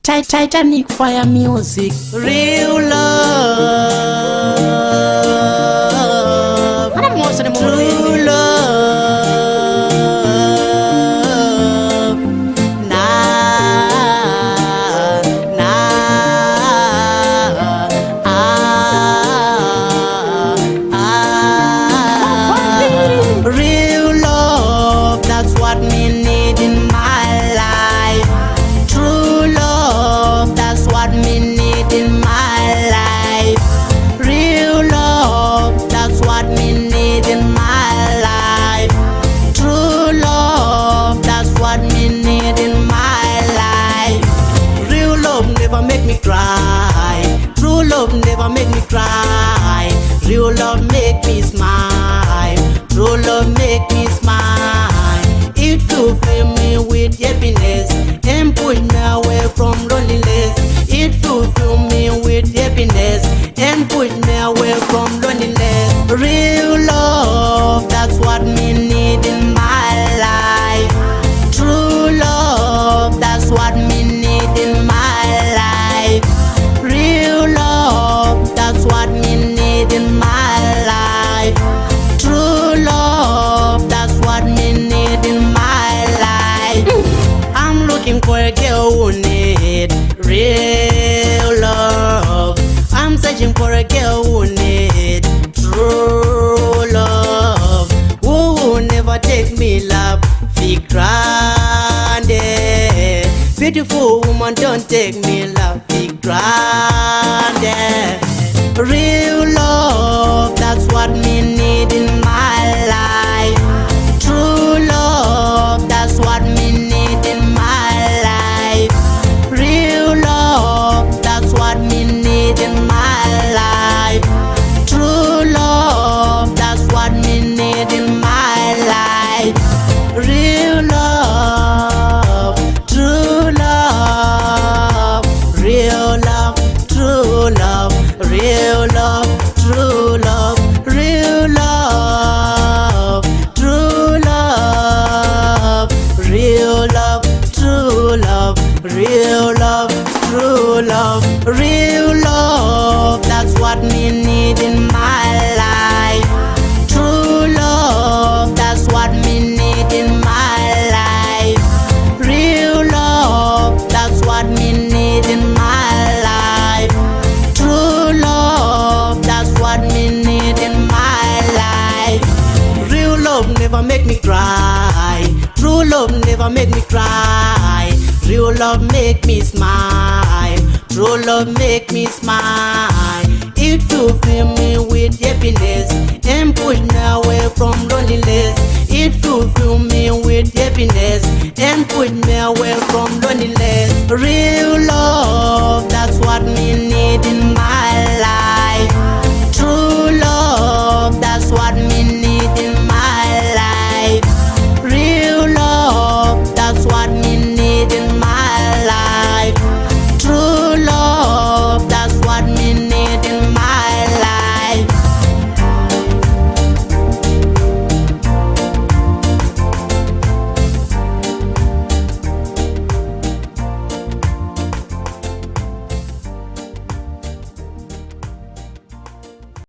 Titanic fire music. Real love, true love. Nah, nah, real love, that's what me need in my life. True love, that's what me need in my life. Real love, that's what me need in my life. True love, that's what me need in my life. Real love never make me cry. True love never make me cry. Real love make me smile. True love make me smile. It fulfill me with happiness and push me away from loneliness. It fulfill me with happiness and push me away from loneliness. Real love, that's what me need in my life. True love, that's what me need in my life. Real love, that's what me need in my life. True love, that's what me need in my life. I'm looking for a girl who need real love. I'm searching for a girl who need true love. Who will never take me love for granted. Beautiful woman, don't take me love for granted. Real love, that's what me need in my life. True love, that's what me need in my life. Real love, that's what me need in my life. True love, that's what me need in my life. Real love, true love, real love, true love, real love, true love, real love, true love, real love, true love, real love, true love, real love, that's what me need in my life. True love, that's what me need in my life. Real love, that's what me need in my life. True love, that's what me need in my life. Real love never make me cry. True love never make me cry. Real love make me smile. True love make me smile. It fulfill me with happiness and push me away from loneliness. It fulfill me with happiness and push me away from loneliness. Real